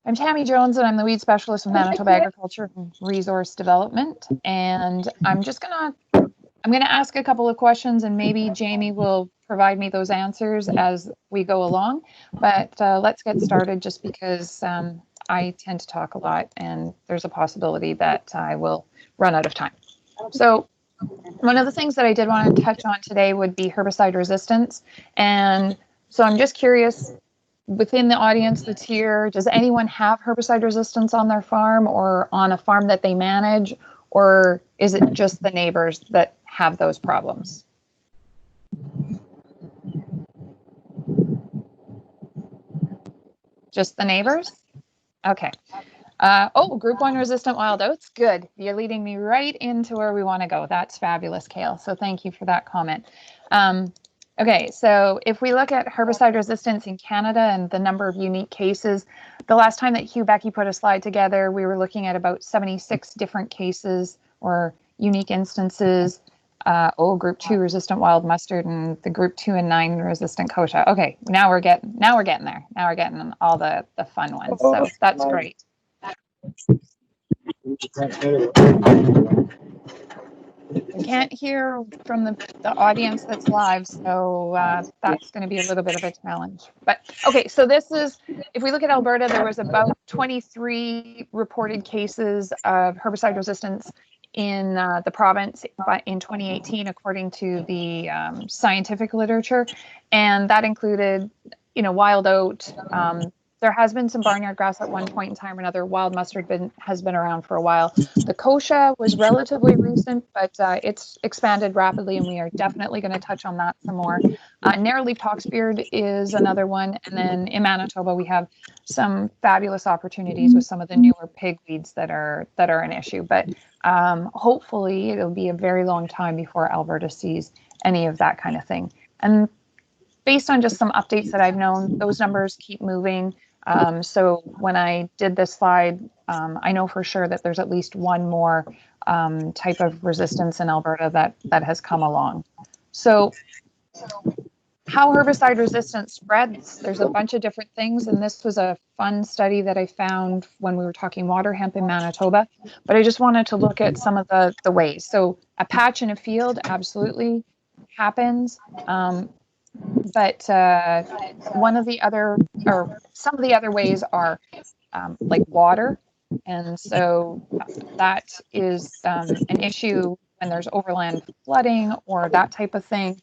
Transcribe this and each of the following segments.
I'm Tammy Jones, and I'm the weed specialist with Manitoba Agriculture and Resource Development. And I'm gonna ask a couple of questions, and maybe Jamie will provide me those answers as we go along. But let's get started, just because I tend to talk a lot, and there's a possibility that I will run out of time. So one of the things that I did want to touch on today would be herbicide resistance. And so I'm just curious, within the audience that's here, does anyone have herbicide resistance on their farm or on a farm that they manage, or is it just the neighbors that have those problems? Just the neighbors? Okay. Group 1 resistant wild oats. Good. You're leading me right into where we want to go. That's fabulous, Kale. So thank you for that comment. Okay, so if we look at herbicide resistance in Canada and the number of unique cases, the last time that Hugh Becky put a slide together, we were looking at about 76 different cases or unique instances. Group 2 resistant wild mustard and the group 2 and 9 resistant kochia. Okay, now we're getting there. Now we're getting all the fun ones. So that's great. We can't hear from the audience that's live, so that's going to be a little bit of a challenge. But okay, so this is, if we look at Alberta, there was about 23 reported cases of herbicide resistance in the province in 2018, according to the scientific literature, and that included, wild oat. There has been some barnyard grass at one point in time or another. Wild mustard has been around for a while. The kochia was relatively recent, but it's expanded rapidly, and we are definitely going to touch on that some more. Narrow-leaf toxbeard is another one, and then in Manitoba we have some fabulous opportunities with some of the newer pigweeds that are an issue. But hopefully it'll be a very long time before Alberta sees any of that kind of thing. And based on just some updates that I've known, those numbers keep moving. So when I did this slide, I know for sure that there's at least one more type of resistance in Alberta that has come along. So how herbicide resistance spreads, there's a bunch of different things, and this was a fun study that I found when we were talking water hemp in Manitoba, but I just wanted to look at some of the ways. So a patch in a field absolutely happens. But one of the other, or some of the other ways are like water. And so that is an issue when there's overland flooding or that type of thing.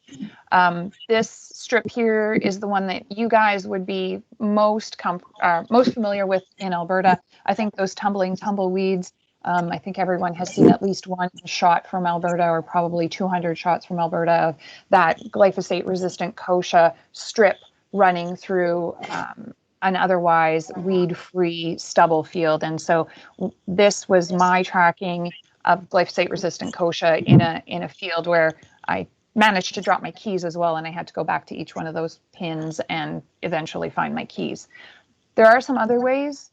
This strip here is the one that you guys would be most familiar with in Alberta. I think those tumbling tumbleweeds, I think everyone has seen at least one shot from Alberta, or probably 200 shots from Alberta, of that glyphosate-resistant kochia strip running through an otherwise weed-free stubble field. And so this was my tracking of glyphosate-resistant kochia in a field where I managed to drop my keys as well, and I had to go back to each one of those pins and eventually find my keys. There are some other ways.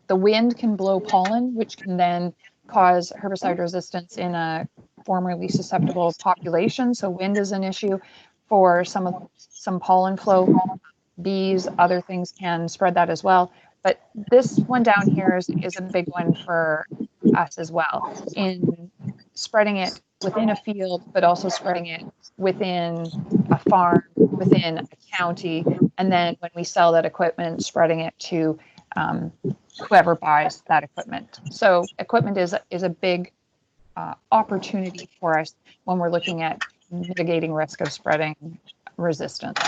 The wind can blow pollen, which can then cause herbicide resistance in a formerly susceptible population. So wind is an issue for some pollen flow. Bees, other things can spread that as well. But this one down here is a big one for us as well, in spreading it within a field, but also spreading it within a farm, within a county, and then when we sell that equipment, spreading it to whoever buys that equipment. So equipment is a big opportunity for us when we're looking at mitigating risk of spreading resistance.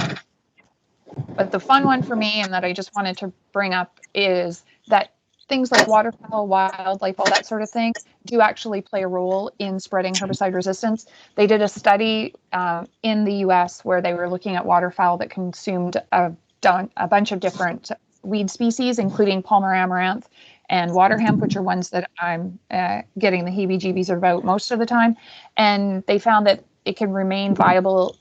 But the fun one for me, and that I just wanted to bring up, is that things like waterfowl, wildlife, all that sort of thing do actually play a role in spreading herbicide resistance. They did a study in the US where they were looking at waterfowl that consumed a bunch of different weed species, including Palmer amaranth and water hemp, which are ones that I'm getting the heebie-jeebies about most of the time. And they found that it can remain viable.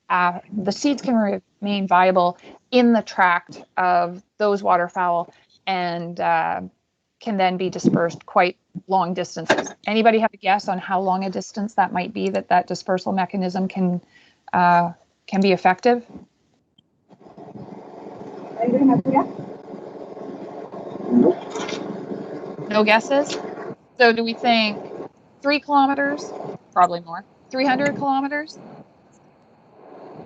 The seeds can remain viable in the tract of those waterfowl and can then be dispersed quite long distances. Anybody have a guess on how long a distance that might be that dispersal mechanism can be effective? Anybody have a guess? No guesses? So do we think 3 kilometers? Probably more. 300 kilometers?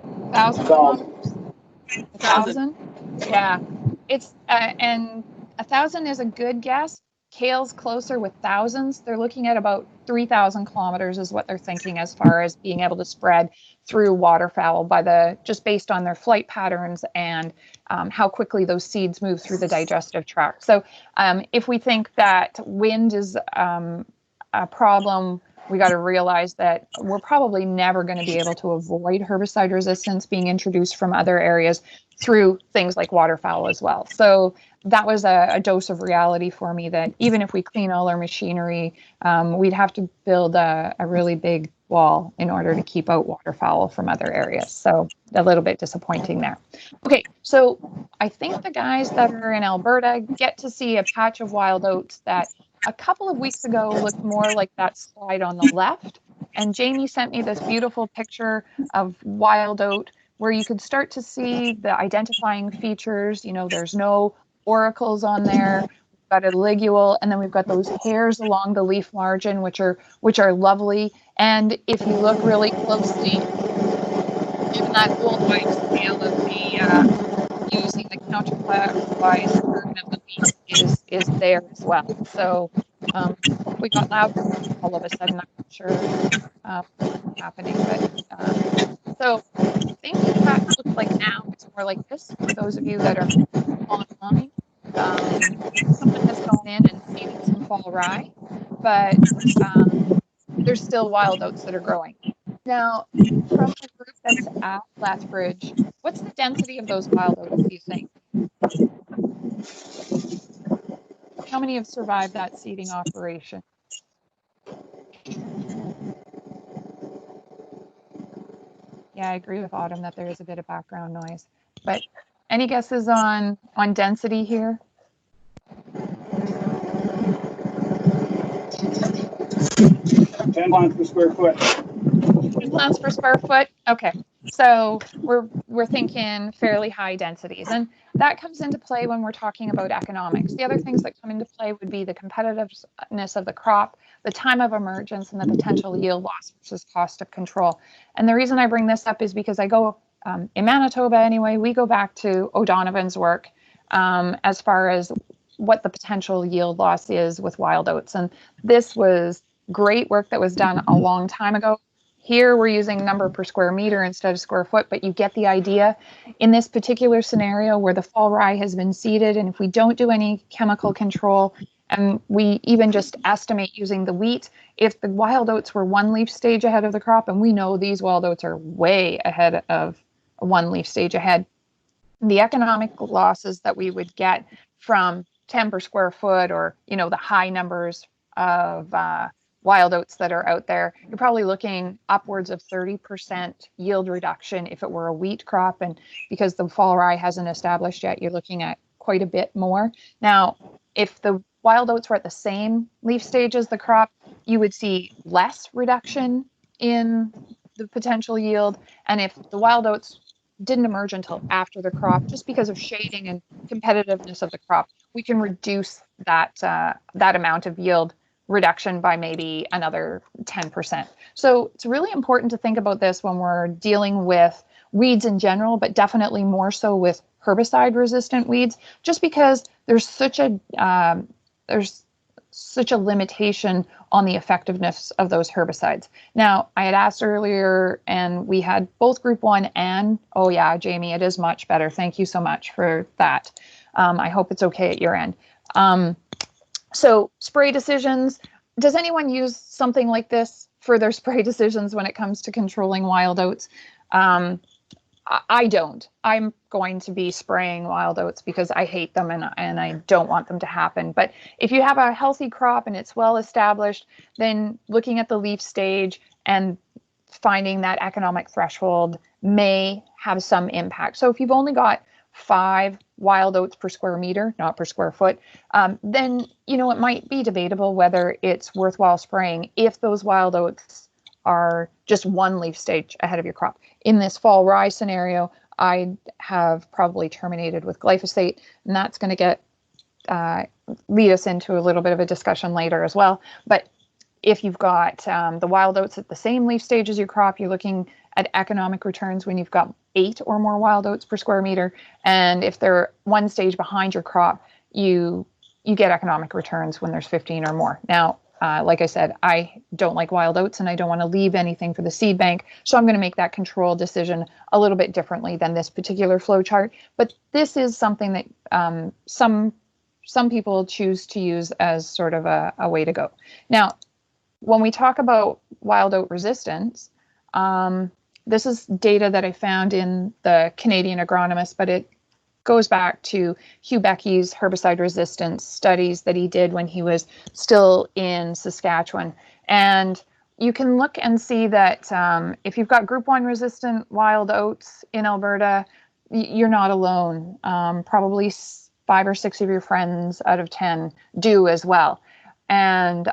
1,000 kilometers? 1,000? Yeah. It's and 1,000 is a good guess. Kale's closer with thousands. They're looking at about 3,000 kilometers is what they're thinking as far as being able to spread through waterfowl just based on their flight patterns and how quickly those seeds move through the digestive tract. So if we think that wind is a problem, we got to realize that we're probably never going to be able to avoid herbicide resistance being introduced from other areas through things like waterfowl as well. So that was a dose of reality for me that even if we clean all our machinery, we'd have to build a really big wall in order to keep out waterfowl from other areas. So a little bit disappointing there. Okay, so I think the guys that are in Alberta get to see a patch of wild oats that a couple of weeks ago looked more like that slide on the left. And Jamie sent me this beautiful picture of wild oat where you could start to see the identifying features. You know, there's no auricles on there. We've got a ligule, and then we've got those hairs along the leaf margin, which are lovely. And if you look really closely, even that old wives' tale of the using the counterclockwise turn of the leaf is there as well. So we got loud all of a sudden. I'm not sure what's happening, but so I think that looks like now it's more like this for those of you that are online. Someone has gone in and seeded some fall rye, but there's still wild oats that are growing. Now, from the group that's at Lethbridge, what's the density of those wild oats, do you think? How many have survived that seeding operation? Yeah, I agree with Autumn that there is a bit of background noise. But any guesses on density here? 10 plants per square foot. 10 plants per square foot? Okay. So we're thinking fairly high densities. And that comes into play when we're talking about economics. The other things that come into play would be the competitiveness of the crop, the time of emergence, and the potential yield loss versus cost of control. And the reason I bring this up is because I go, in Manitoba anyway, we go back to O'Donovan's work as far as what the potential yield loss is with wild oats. And this was great work that was done a long time ago. Here we're using number per square meter instead of square foot, but you get the idea. In this particular scenario where the fall rye has been seeded, and if we don't do any chemical control, and we even just estimate using the wheat, if the wild oats were one leaf stage ahead of the crop, and we know these wild oats are way ahead of one leaf stage ahead, the economic losses that we would get from 10 per square foot or, you know, the high numbers of wild oats that are out there, you're probably looking upwards of 30% yield reduction if it were a wheat crop. And because the fall rye hasn't established yet, you're looking at quite a bit more. Now, if the wild oats were at the same leaf stage as the crop, you would see less reduction in the potential yield. And if the wild oats didn't emerge until after the crop, just because of shading and competitiveness of the crop, we can reduce that amount of yield reduction by maybe another 10%. So it's really important to think about this when we're dealing with weeds in general, but definitely more so with herbicide resistant weeds, just because there's such a limitation on the effectiveness of those herbicides. Now, I had asked earlier, and we had both group 1 and, oh yeah, Jamie, it is much better. Thank you so much for that. I hope it's okay at your end. So spray decisions, does anyone use something like this for their spray decisions when it comes to controlling wild oats? I don't. I'm going to be spraying wild oats because I hate them and I don't want them to happen. But if you have a healthy crop and it's well established, then looking at the leaf stage and finding that economic threshold may have some impact. So if you've only got 5 wild oats per square meter, not per square foot, then, you know, it might be debatable whether it's worthwhile spraying if those wild oats are just one leaf stage ahead of your crop. In this fall rye scenario, I have probably terminated with glyphosate, and that's going to get lead us into a little bit of a discussion later as well. But if you've got the wild oats at the same leaf stage as your crop, you're looking at economic returns when you've got 8 or more wild oats per square meter. And if they're one stage behind your crop, you get economic returns when there's 15 or more. Now, like I said, I don't like wild oats and I don't want to leave anything for the seed bank. So I'm going to make that control decision a little bit differently than this particular flow chart. But this is something that some people choose to use as sort of a way to go. Now, when we talk about wild oat resistance, this is data that I found in the Canadian Agronomist, but it goes back to Hugh Becky's herbicide resistance studies that he did when he was still in Saskatchewan. And you can look and see that if you've got group 1 resistant wild oats in Alberta, you're not alone. Probably 5 or 6 of your friends out of 10 do as well. And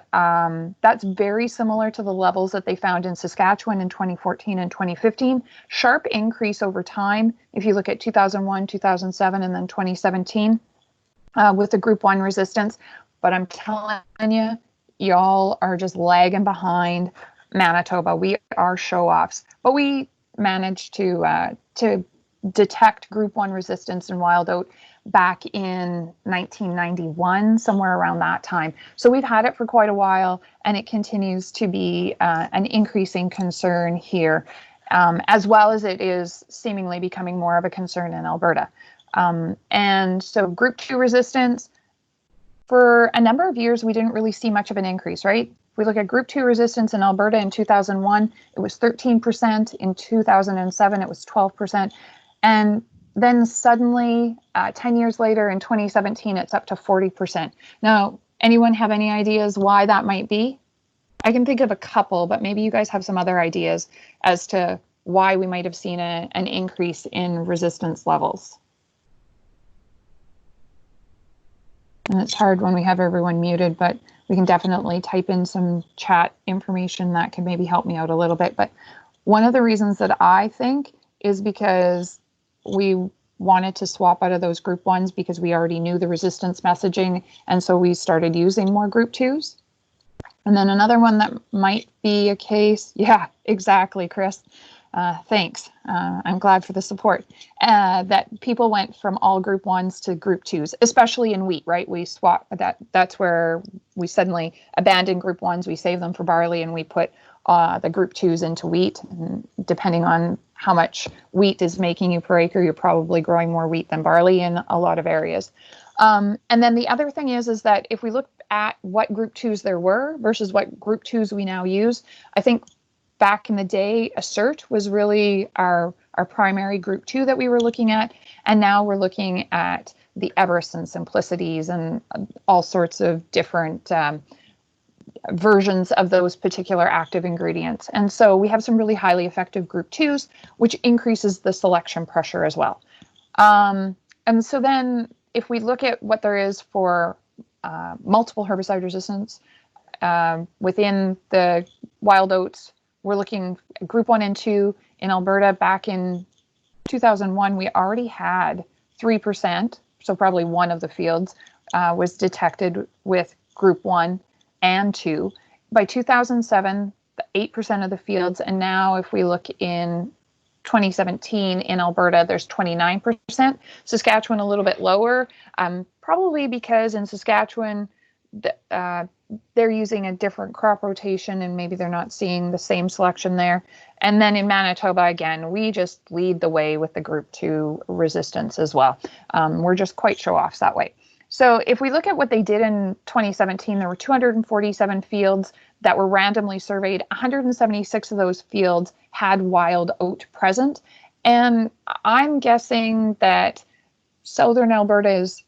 that's very similar to the levels that they found in Saskatchewan in 2014 and 2015. Sharp increase over time. If you look at 2001, 2007, and then 2017 with the group 1 resistance. But I'm telling you, y'all are just lagging behind Manitoba. We are show-offs. But we managed to detect group 1 resistance in wild oat back in 1991, somewhere around that time. So we've had it for quite a while, and it continues to be an increasing concern here, as well as it is seemingly becoming more of a concern in Alberta. And so group 2 resistance, for a number of years, we didn't really see much of an increase, right? If we look at group 2 resistance in Alberta in 2001, it was 13%. In 2007, it was 12%. And then suddenly, 10 years later in 2017, it's up to 40%. Now, anyone have any ideas why that might be? I can think of a couple, but maybe you guys have some other ideas as to why we might have seen an increase in resistance levels. And it's hard when we have everyone muted, but we can definitely type in some chat information that can maybe help me out a little bit. But one of the reasons that I think is because we wanted to swap out of those group 1s because we already knew the resistance messaging, and so we started using more group 2s. And then another one that might be a case, yeah, exactly, Chris. Thanks. I'm glad for the support. That people went from all group 1s to group 2s, especially in wheat, right? We swap that. That's where we suddenly abandoned group 1s. We save them for barley, and we put the group 2s into wheat. And depending on how much wheat is making you per acre, you're probably growing more wheat than barley in a lot of areas. And then the other thing is that if we look at what group 2s there were versus what group 2s we now use, I think back in the day, Assert was really our primary group 2 that we were looking at. And now we're looking at the Everest and Simplicities and all sorts of different versions of those particular active ingredients. And so we have some really highly effective group 2s, which increases the selection pressure as well. And so then if we look at what there is for multiple herbicide resistance within the wild oats, we're looking at group 1 and 2 in Alberta. Back in 2001, we already had 3%, so probably one of the fields was detected with group 1 and 2. By 2007, 8% of the fields, and now if we look in 2017 in Alberta, there's 29%. Saskatchewan a little bit lower, probably because in Saskatchewan, they're using a different crop rotation and maybe they're not seeing the same selection there. And then in Manitoba, again, we just lead the way with the group 2 resistance as well. We're just quite show-offs that way. So if we look at what they did in 2017, there were 247 fields that were randomly surveyed. 176 of those fields had wild oat present. And I'm guessing that southern Alberta is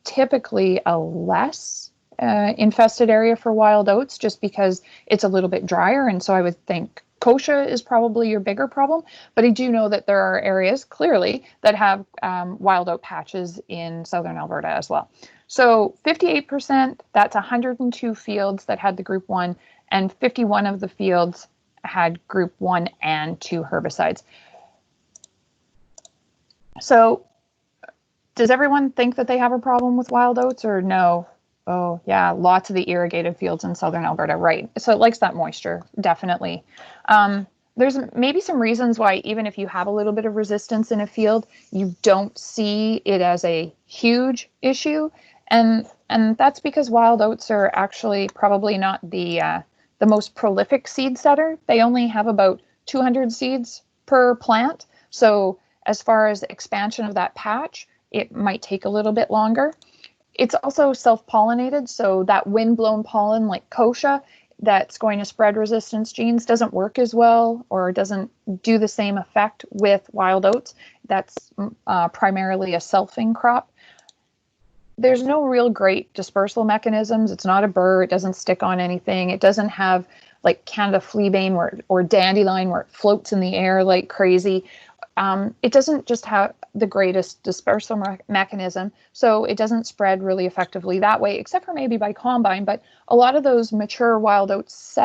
typically a less infested area for wild oats just because it's a little bit drier. And so I would think Kochia is probably your bigger problem, but I do know that there are areas clearly that have wild oat patches in southern Alberta as well. So 58%, that's 102 fields that had the group 1, and 51 of the fields had group 1 and 2 herbicides. So does everyone think that they have a problem with wild oats or no? Oh, yeah, lots of the irrigated fields in southern Alberta, right. So it likes that moisture, definitely. There's maybe some reasons why even if you have a little bit of resistance in a field, you don't see it as a huge issue. And that's because wild oats are actually probably not the most prolific seed setter. They only have about 200 seeds per plant. So as far as expansion of that patch, it might take a little bit longer. It's also self-pollinated, so that wind-blown pollen like Kochia that's going to spread resistance genes doesn't work as well or doesn't do the same effect with wild oats. That's primarily a selfing crop. There's no real great dispersal mechanisms. It's not a burr. It doesn't stick on anything. It doesn't have like Canada fleabane or dandelion where it floats in the air like crazy. It doesn't just have the greatest dispersal mechanism, so it doesn't spread really effectively that way, except for maybe by combine. But a lot of those mature wild oats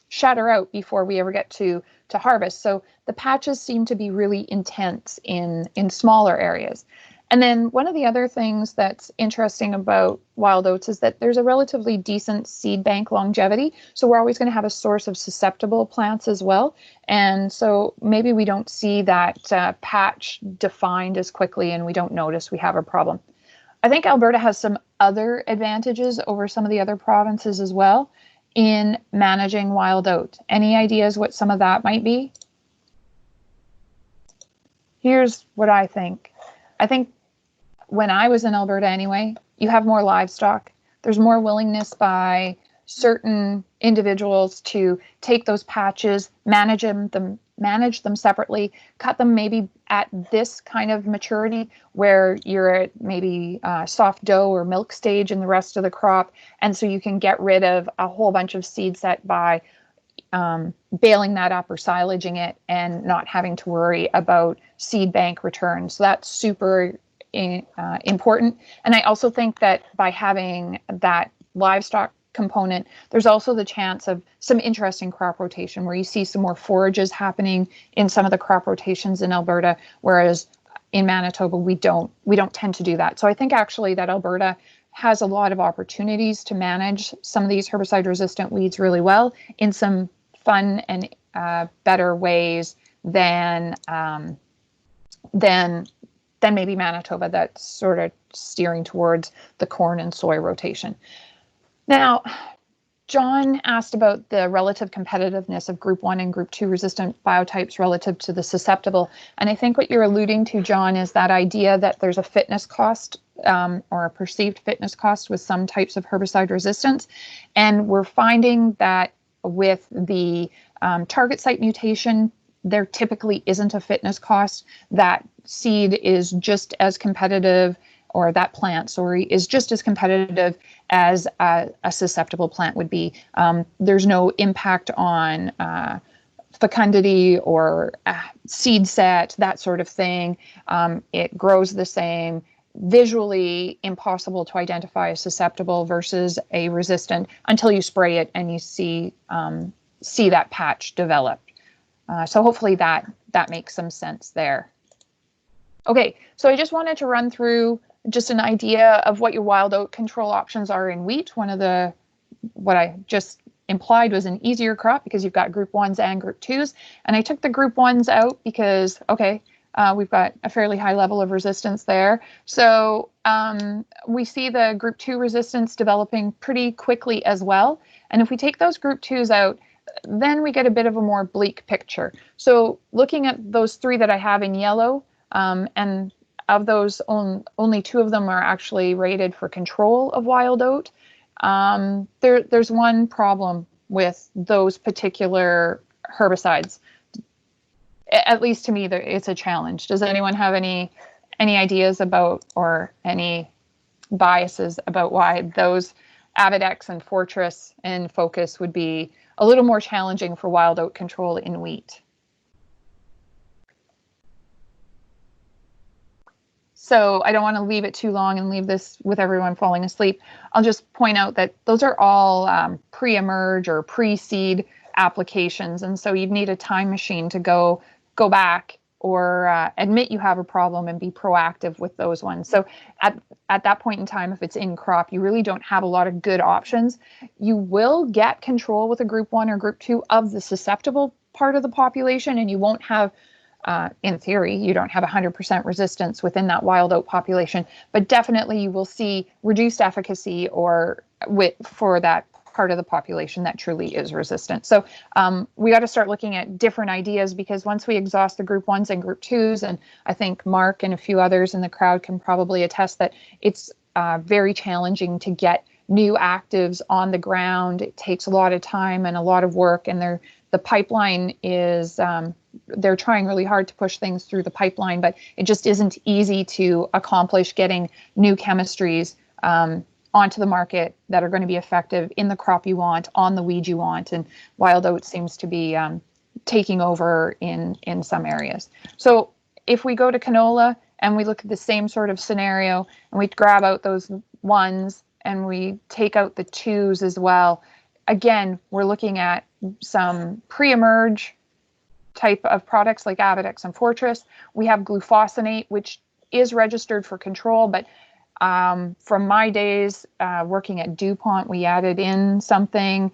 shatter out before we ever get to harvest. So the patches seem to be really intense in smaller areas. And then one of the other things that's interesting about wild oats is that there's a relatively decent seed bank longevity. So we're always going to have a source of susceptible plants as well. And so maybe we don't see that patch defined as quickly and we don't notice we have a problem. I think Alberta has some other advantages over some of the other provinces as well in managing wild oat. Any ideas what some of that might be? Here's what I think. I think when I was in Alberta anyway, you have more livestock. There's more willingness by certain individuals to take those patches, manage them separately, cut them maybe at this kind of maturity where you're at maybe soft dough or milk stage in the rest of the crop. And so you can get rid of a whole bunch of seed set by baling that up or silaging it and not having to worry about seed bank return. So that's super important. And I also think that by having that livestock component, there's also the chance of some interesting crop rotation where you see some more forages happening in some of the crop rotations in Alberta, whereas in Manitoba we don't tend to do that. So I think actually that Alberta has a lot of opportunities to manage some of these herbicide resistant weeds really well in some fun and better ways than maybe Manitoba that's sort of steering towards the corn and soy rotation. Now, John asked about the relative competitiveness of group 1 and group 2 resistant biotypes relative to the susceptible. And I think what you're alluding to, John, is that idea that there's a fitness cost or a perceived fitness cost with some types of herbicide resistance. And we're finding that with the target site mutation, there typically isn't a fitness cost. That seed is just as competitive, or that plant, sorry, is just as competitive as a susceptible plant would be. There's no impact on fecundity or seed set, that sort of thing. It grows the same. Visually impossible to identify a susceptible versus a resistant until you spray it and you see that patch develop. So hopefully that makes some sense there. Okay, so I just wanted to run through just an idea of what your wild oat control options are in wheat. What I just implied was an easier crop because you've got group 1s and group 2s. And I took the group 1s out because, we've got a fairly high level of resistance there. So we see the group 2 resistance developing pretty quickly as well. And if we take those group 2s out, then we get a bit of a more bleak picture. So looking at those 3 that I have in yellow, and of those, only 2 of them are actually rated for control of wild oat. There's one problem with those particular herbicides. At least to me, it's a challenge. Does anyone have any ideas about or any biases about why those Avidex and Fortress and Focus would be a little more challenging for wild oat control in wheat? So I don't want to leave it too long and leave this with everyone falling asleep. I'll just point out that those are all pre-emerge or pre-seed applications. And so you'd need a time machine to go back or admit you have a problem and be proactive with those ones. So at that point in time, if it's in crop, you really don't have a lot of good options. You will get control with a group 1 or group 2 of the susceptible part of the population, and you won't have, in theory, you don't have 100% resistance within that wild oat population, but definitely you will see reduced efficacy or for that part of the population that truly is resistant. So we got to start looking at different ideas, because once we exhaust the group 1s and group 2s, and I think Mark and a few others in the crowd can probably attest that it's very challenging to get new actives on the ground. It takes a lot of time and a lot of work, and the pipeline is, they're trying really hard to push things through the pipeline, but it just isn't easy to accomplish getting new chemistries onto the market that are going to be effective in the crop you want, on the weed you want. And wild oat seems to be taking over in some areas. So if we go to canola and we look at the same sort of scenario, and we grab out those 1s and we take out the 2s as well, again, we're looking at some pre-emerge type of products like Avedex and Fortress. We have glufosinate, which is registered for control, but from my days working at DuPont, we added in something.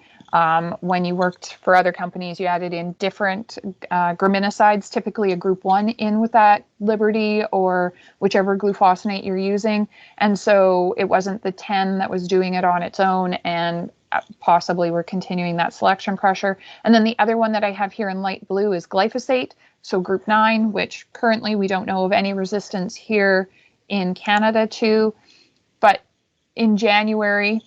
When you worked for other companies, you added in different graminicides, typically a group 1 in with that Liberty or whichever glufosinate you're using. And so it wasn't the 10 that was doing it on its own, and possibly we're continuing that selection pressure. And then the other one that I have here in light blue is glyphosate, so group 9, which currently we don't know of any resistance here in Canada to, but in January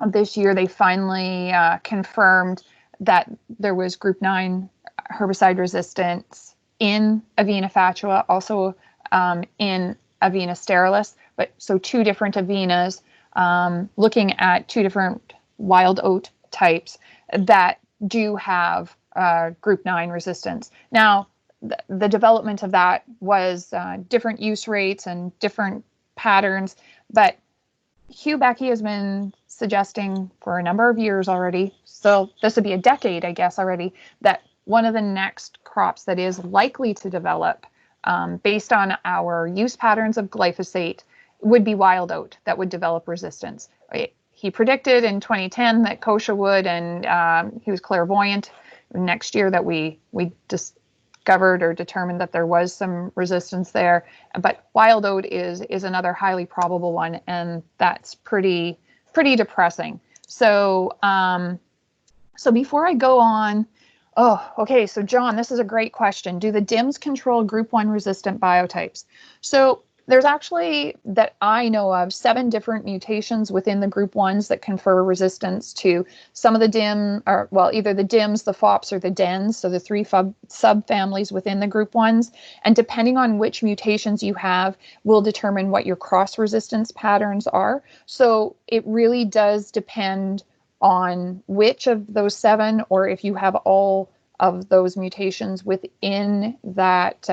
of this year, they finally confirmed that there was group 9 herbicide resistance in Avena fatua, also in Avena sterilis, but so 2 different Avenas, looking at 2 different wild oat types that do have group 9 resistance. Now, the development of that was different use rates and different patterns, but Hugh Becky has been suggesting for a number of years already, so this would be a decade, I guess, already, that one of the next crops that is likely to develop based on our use patterns of glyphosate would be wild oat that would develop resistance. He predicted in 2010 that Kochia would, and he was clairvoyant next year that we discovered or determined that there was some resistance there. But wild oat is another highly probable one, and that's pretty depressing. So so before I go on, so John, this is a great question. Do the DIMs control group 1 resistant biotypes? So there's actually, that I know of, 7 different mutations within the group 1s that confer resistance to some of the DIM, or well, either the DIMs, the FOPs, or the DENs, so the 3 subfamilies within the group 1s. And depending on which mutations you have will determine what your cross resistance patterns are. So it really does depend on which of those 7, or if you have all of those mutations within that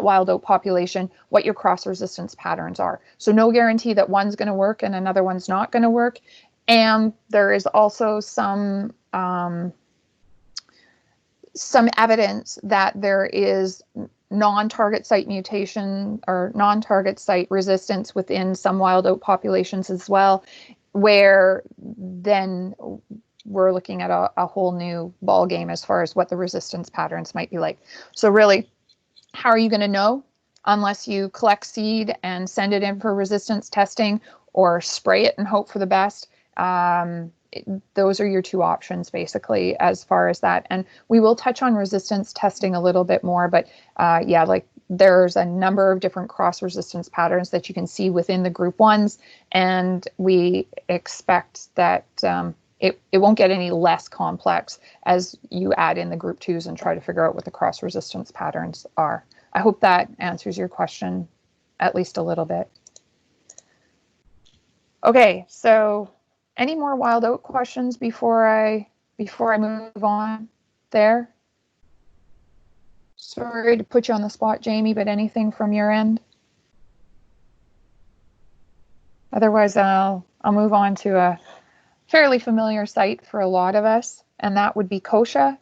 wild oat population, what your cross resistance patterns are. So no guarantee that one's going to work and another one's not going to work. And there is also some evidence that there is non-target site mutation or non-target site resistance within some wild oat populations as well, where then we're looking at a whole new ball game as far as what the resistance patterns might be like. So really, how are you going to know unless you collect seed and send it in for resistance testing or spray it and hope for the best? Those are your 2 options basically as far as that. And we will touch on resistance testing a little bit more, but yeah, like there's a number of different cross resistance patterns that you can see within the group 1s, and we expect that it won't get any less complex as you add in the group 2s and try to figure out what the cross resistance patterns are. I hope that answers your question at least a little bit. Okay, so any more wild oat questions before I move on there? Sorry to put you on the spot, Jamie, but anything from your end? Otherwise, I'll move on to a fairly familiar site for a lot of us, and that would be Kochia.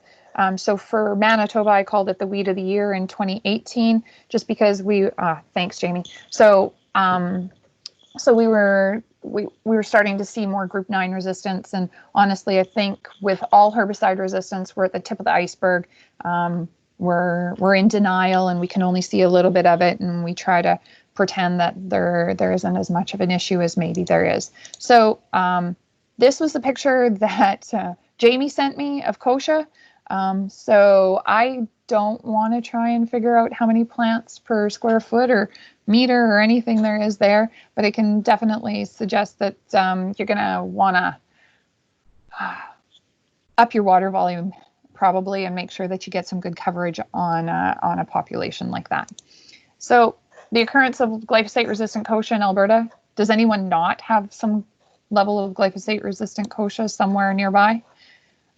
So for Manitoba, I called it the weed of the year in 2018, just because thanks, Jamie. So we were starting to see more group 9 resistance, and honestly, I think with all herbicide resistance, we're at the tip of the iceberg. We're in denial, and we can only see a little bit of it, and we try to pretend that there isn't as much of an issue as maybe there is. So this was the picture that Jamie sent me of Kochia. So I don't want to try and figure out how many plants per square foot or meter or anything there is there, but it can definitely suggest that you're going to want to up your water volume probably, and make sure that you get some good coverage on a population like that. So the occurrence of glyphosate-resistant kochia in Alberta, does anyone not have some level of glyphosate-resistant kochia somewhere nearby?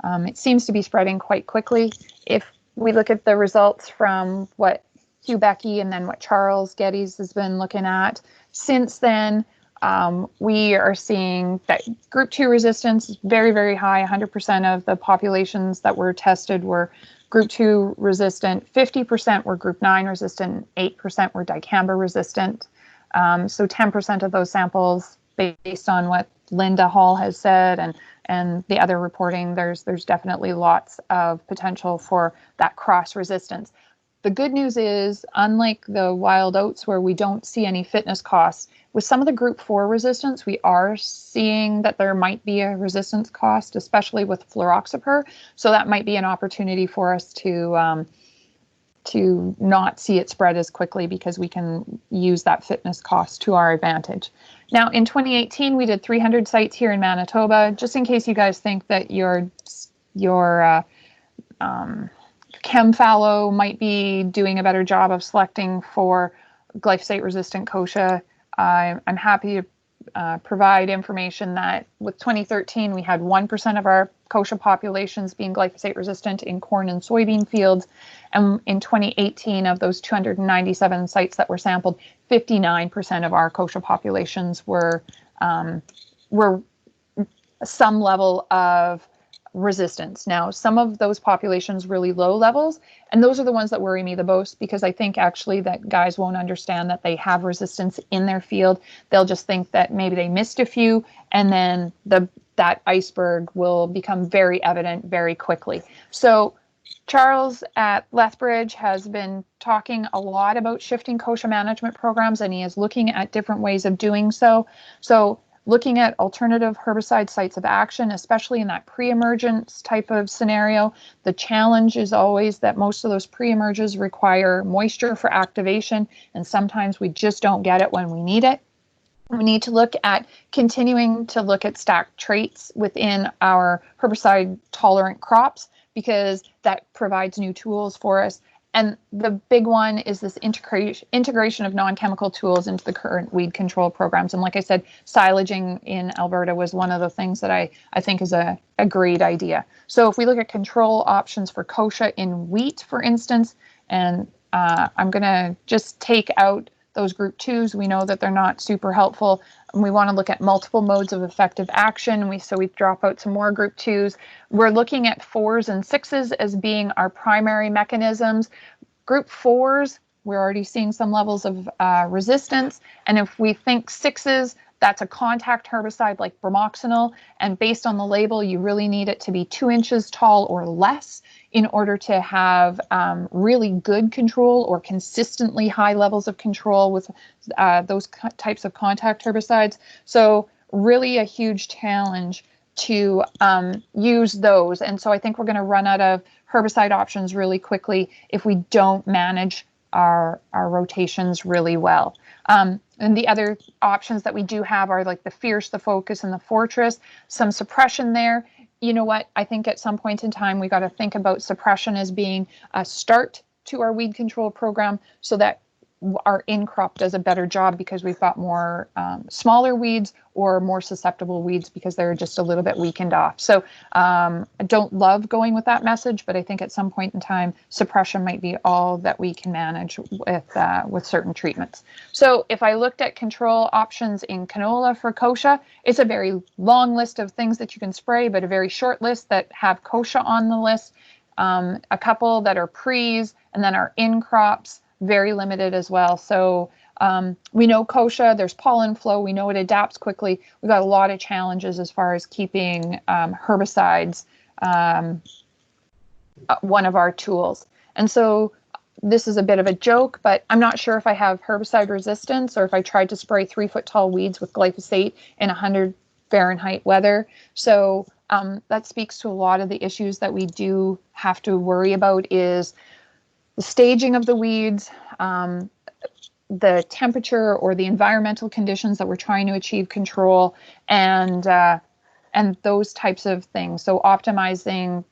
It seems to be spreading quite quickly. If we look at the results from what Hugh Becky and then what Charles Geddes has been looking at since then, we are seeing that group 2 resistance is very, very high. 100% of the populations that were tested were group 2 resistant, 50% were group 9 resistant, 8% were dicamba resistant. So 10% of those samples, based on what Linda Hall has said and the other reporting, there's definitely lots of potential for that cross resistance. The good news is, unlike the wild oats where we don't see any fitness costs, with some of the group 4 resistance, we are seeing that there might be a resistance cost, especially with fluroxypyr. So that might be an opportunity for us to not see it spread as quickly, because we can use that fitness cost to our advantage. Now, in 2018, we did 300 sites here in Manitoba, just in case you guys think that your chem fallow might be doing a better job of selecting for glyphosate-resistant kochia. I'm happy to provide information that with 2013, we had 1% of our kochia populations being glyphosate resistant in corn and soybean fields. And in 2018, of those 297 sites that were sampled, 59% of our kochia populations were some level of resistance. Now, some of those populations really low levels, and those are the ones that worry me the most, because I think actually that guys won't understand that they have resistance in their field. They'll just think that maybe they missed a few, and then that iceberg will become very evident very quickly. So Charles at Lethbridge has been talking a lot about shifting kochia management programs, and he is looking at different ways of doing so. So looking at alternative herbicide sites of action, especially in that pre-emergence type of scenario. The challenge is always that most of those pre-emerges require moisture for activation, and sometimes we just don't get it when we need it. We need to look at continuing to look at stacked traits within our herbicide tolerant crops, because that provides new tools for us. And the big one is this integration of non-chemical tools into the current weed control programs. And like I said, silaging in Alberta was one of the things that I think is a great idea. So if we look at control options for kochia in wheat, for instance, and I'm going to just take out those group 2s. We know that they're not super helpful. And we want to look at multiple modes of effective action. So we drop out some more group 2s. We're looking at 4s and 6s as being our primary mechanisms. Group 4s, we're already seeing some levels of resistance. And if we think 6s, that's a contact herbicide like bromoxynil. And based on the label, you really need it to be 2 inches tall or less in order to have really good control or consistently high levels of control with those types of contact herbicides. So really a huge challenge to use those. And so I think we're going to run out of herbicide options really quickly if we don't manage our rotations really well. And the other options that we do have are like the Fierce, the Focus, and the Fortress. Some suppression there. You know what? I think at some point in time, we got to think about suppression as being a start to our weed control program, so that our in-crop does a better job, because we've got more smaller weeds or more susceptible weeds because they're just a little bit weakened off. So I don't love going with that message, but I think at some point in time, suppression might be all that we can manage with certain treatments. So if I looked at control options in canola for kochia, it's a very long list of things that you can spray, but a very short list that have kochia on the list. a couple that are pre's, and then our in crops, very limited as well. So we know kochia, there's pollen flow, we know it adapts quickly. We've got a lot of challenges as far as keeping herbicides one of our tools. And so this is a bit of a joke, but I'm not sure if I have herbicide resistance or if I tried to spray 3-foot tall weeds with glyphosate in 100 Fahrenheit weather. So that speaks to a lot of the issues that we do have to worry about is the staging of the weeds, the temperature or the environmental conditions that we're trying to achieve control, and those types of things. So optimizing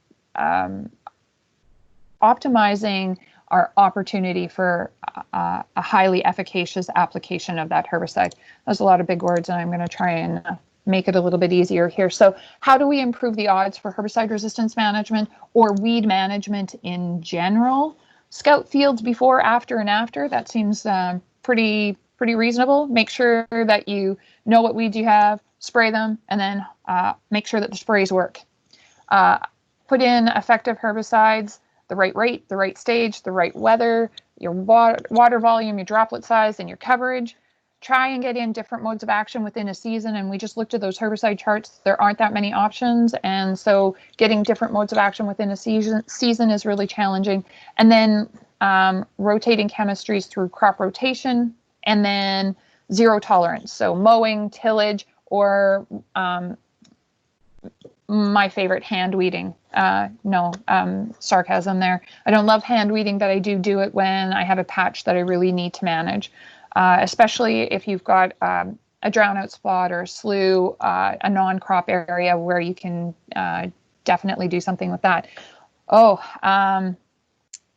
our opportunity for a highly efficacious application of that herbicide. There's a lot of big words, and I'm going to try and make it a little bit easier here. So how do we improve the odds for herbicide resistance management or weed management in general? Scout fields before, after, and after. That seems pretty reasonable. Make sure that you know what weeds you have, spray them, and then make sure that the sprays work. Put in effective herbicides, the right rate, the right stage, the right weather, your water volume, your droplet size, and your coverage. Try and get in different modes of action within a season. And we just looked at those herbicide charts. There aren't that many options. And so getting different modes of action within a season is really challenging. And then rotating chemistries through crop rotation, and then zero tolerance. So mowing, tillage, or my favorite, hand weeding. Sarcasm there. I don't love hand weeding, but I do it when I have a patch that I really need to manage. Especially if you've got a drown out spot or a slough, a non-crop area where you can definitely do something with that.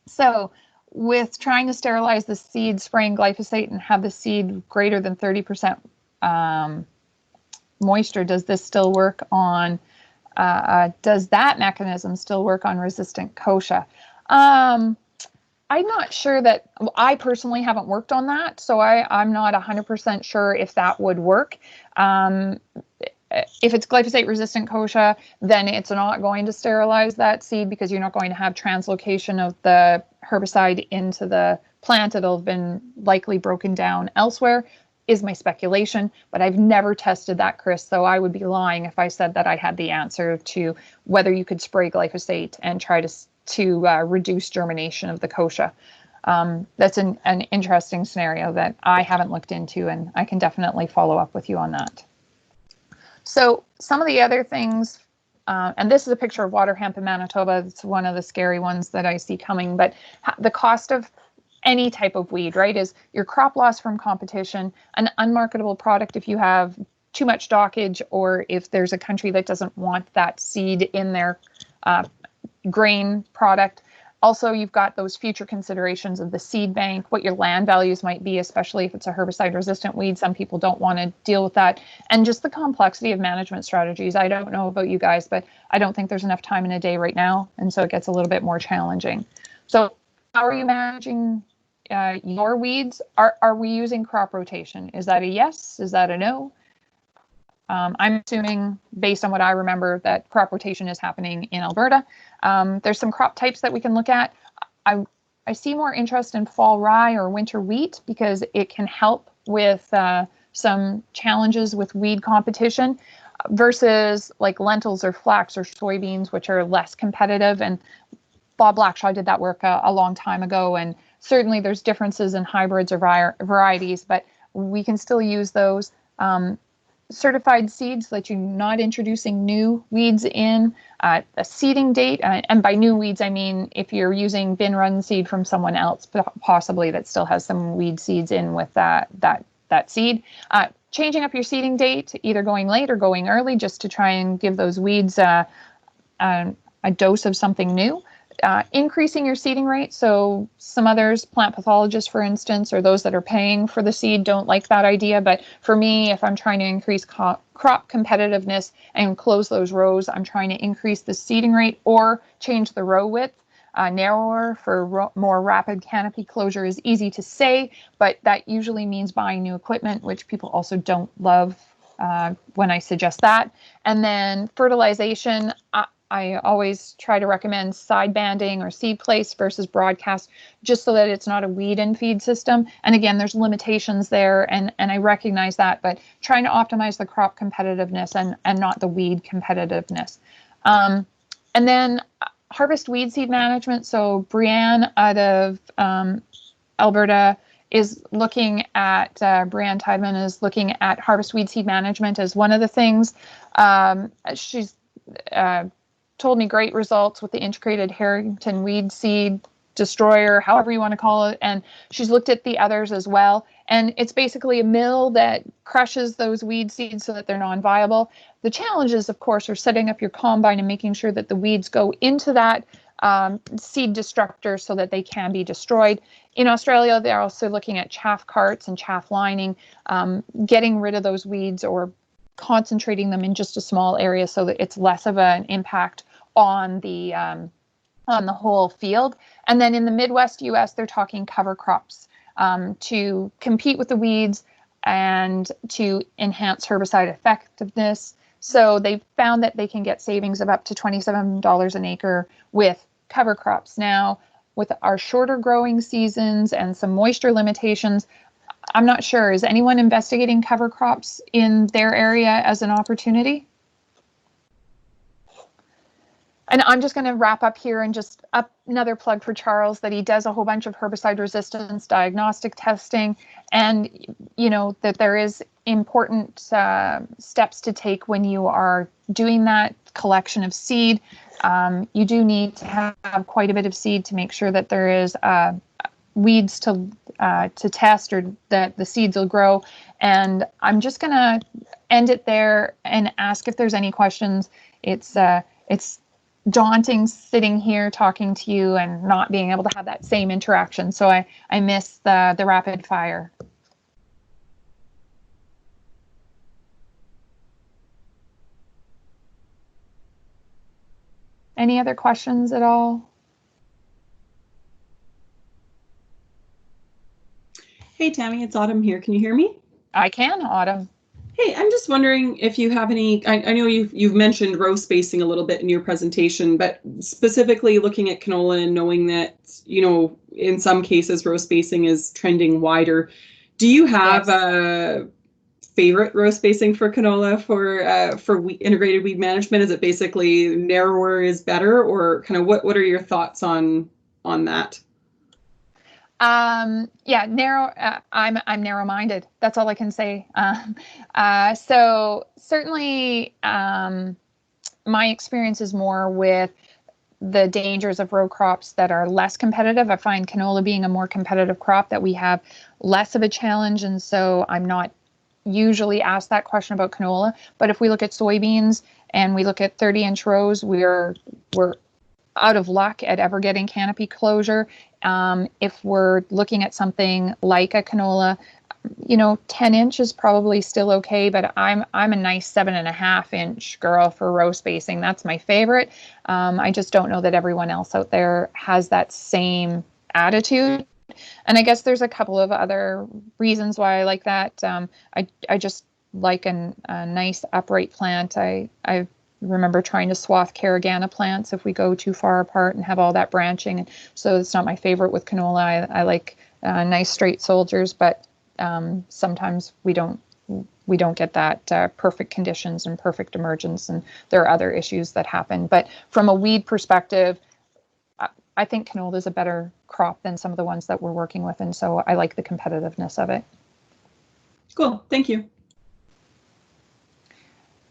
So with trying to sterilize the seed, spraying glyphosate and have the seed greater than 30% moisture, does this still work on, does that mechanism still work on resistant kochia? I'm not sure that, I personally haven't worked on that, so I'm not 100% sure if that would work. If it's glyphosate resistant kochia, then it's not going to sterilize that seed because you're not going to have translocation of the herbicide into the plant. It'll have been likely broken down elsewhere, is my speculation, but I've never tested that, Chris, so I would be lying if I said that I had the answer to whether you could spray glyphosate and try to reduce germination of the kochia. That's an interesting scenario that I haven't looked into, and I can definitely follow up with you on that. So some of the other things, and this is a picture of water hemp in Manitoba. It's one of the scary ones that I see coming, but the cost of any type of weed, right, is your crop loss from competition, an unmarketable product if you have too much stockage, or if there's a country that doesn't want that seed in their grain product. Also, you've got those future considerations of the seed bank, what your land values might be, especially if it's a herbicide resistant weed. Some people don't want to deal with that. And just the complexity of management strategies. I don't know about you guys, but I don't think there's enough time in a day right now. And so it gets a little bit more challenging. So how are you managing your weeds? Are we using crop rotation? Is that a yes? Is that a no? I'm assuming, based on what I remember, that crop rotation is happening in Alberta. There's some crop types that we can look at. I see more interest in fall rye or winter wheat because it can help with some challenges with weed competition versus like lentils or flax or soybeans, which are less competitive. And Bob Blackshaw did that work a long time ago. And certainly there's differences in hybrids or varieties, but we can still use those. Certified seeds, that you're not introducing new weeds in, a seeding date, and by new weeds I mean if you're using bin run seed from someone else, possibly that still has some weed seeds in with that seed. Changing up your seeding date, either going late or going early, just to try and give those weeds a dose of something new. Increasing your seeding rate. So some others, plant pathologists, for instance, or those that are paying for the seed don't like that idea. But for me, if I'm trying to increase crop competitiveness and close those rows, I'm trying to increase the seeding rate or change the row width. Narrower for more rapid canopy closure is easy to say, but that usually means buying new equipment, which people also don't love when I suggest that. And then fertilization. I always try to recommend side banding or seed place versus broadcast, just so that it's not a weed and feed system. And again, there's limitations there, and I recognize that, but trying to optimize the crop competitiveness and not the weed competitiveness. And then harvest weed seed management. So Brianne out of Alberta is looking at, Brianne Tideman is looking at harvest weed seed management as one of the things. She's told me great results with the integrated Harrington weed seed destroyer, however you want to call it. And she's looked at the others as well. And it's basically a mill that crushes those weed seeds so that they're non-viable. The challenges, of course, are setting up your combine and making sure that the weeds go into that seed destructor so that they can be destroyed. In Australia, they're also looking at chaff carts and chaff lining, getting rid of those weeds or concentrating them in just a small area so that it's less of an impact on the whole field. And then in the Midwest US, they're talking cover crops to compete with the weeds and to enhance herbicide effectiveness. So they found that they can get savings of up to $27 an acre with cover crops. Now, with our shorter growing seasons and some moisture limitations, I'm not sure. Is anyone investigating cover crops in their area as an opportunity? And I'm just going to wrap up here and just another plug for Charles, that he does a whole bunch of herbicide resistance diagnostic testing, and that there is important steps to take when you are doing that collection of seed. You do need to have quite a bit of seed to make sure that there is weeds to test, or that the seeds will grow. And I'm just going to end it there and ask if there's any questions. It's daunting sitting here talking to you and not being able to have that same interaction. So I miss the rapid fire. Any other questions at all? Hey, Tammy, it's Autumn here. Can you hear me? I can, Autumn. Hey, I'm just wondering if you have any, I know you've mentioned row spacing a little bit in your presentation, but specifically looking at canola and knowing that, in some cases row spacing is trending wider. Do you have a favorite row spacing for canola for integrated weed management? Is it basically narrower is better, or kind of what are your thoughts on that? Narrow. I'm narrow-minded. That's all I can say. So certainly, my experience is more with the dangers of row crops that are less competitive. I find canola being a more competitive crop, that we have less of a challenge, and so I'm not usually asked that question about canola. But if we look at soybeans and we look at 30-inch rows, we're out of luck at ever getting canopy closure. If we're looking at something like a canola, 10-inch is probably still okay, but I'm a nice 7.5-inch girl for row spacing. That's my favorite. I just don't know that everyone else out there has that same attitude. And I guess there's a couple of other reasons why I like that. I just like a nice upright plant. I remember trying to swath carragana plants if we go too far apart and have all that branching. And so it's not my favorite with canola. I like nice straight soldiers, but sometimes we don't get that perfect conditions and perfect emergence, and there are other issues that happen. But from a weed perspective, I think canola is a better crop than some of the ones that we're working with, and so I like the competitiveness of it. Cool, thank you.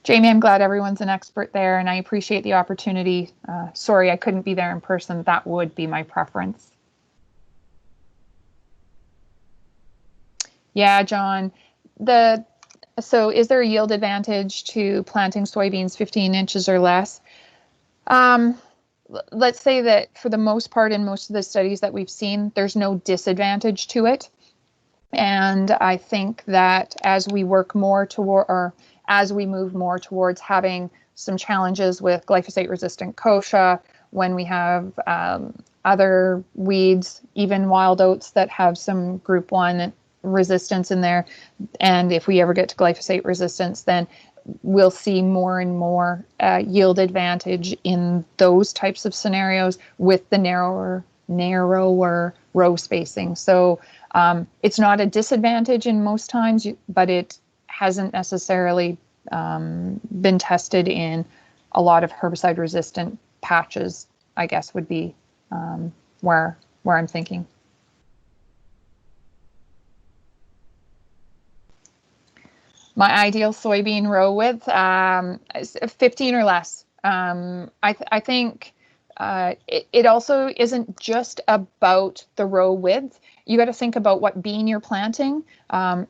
Jamie, I'm glad everyone's an expert there, and I appreciate the opportunity. Sorry I couldn't be there in person. That would be my preference. Yeah, John. So is there a yield advantage to planting soybeans 15 inches or less? Let's say that for the most part, in most of the studies that we've seen, there's no disadvantage to it. And I think that as we work more toward, or as we move more towards having some challenges with glyphosate resistant kochia, when we have other weeds, even wild oats that have some group 1 resistance in there, and if we ever get to glyphosate resistance, then we'll see more and more yield advantage in those types of scenarios with the narrower row spacing. So it's not a disadvantage in most times, but it hasn't necessarily been tested in a lot of herbicide resistant patches, I guess would be where I'm thinking. My ideal soybean row width, is 15 or less. I think it also isn't just about the row width. You got to think about what bean you're planting.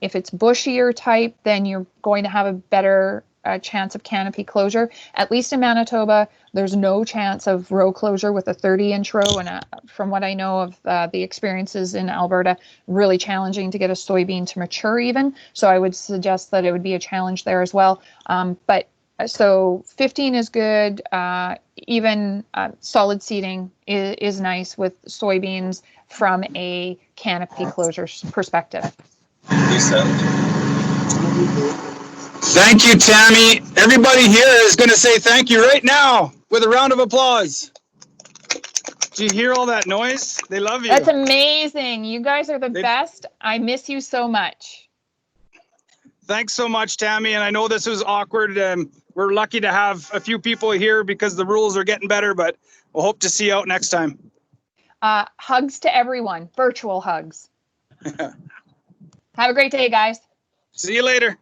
If it's bushier type, then you're going to have a better chance of canopy closure. At least in Manitoba, there's no chance of row closure with a 30-inch row. And from what I know of the experiences in Alberta, really challenging to get a soybean to mature even. So I would suggest that it would be a challenge there as well. But so 15 is good. Even solid seeding is nice with soybeans from a canopy closure perspective. Thank you, Tammy. Everybody here is going to say thank you right now with a round of applause. Do you hear all that noise? They love you. That's amazing. You guys are the best. I miss you so much. Thanks so much, Tammy. And I know this was awkward. We're lucky to have a few people here because the rules are getting better, but we'll hope to see you out next time. Hugs to everyone, virtual hugs. Have a great day, guys. See you later.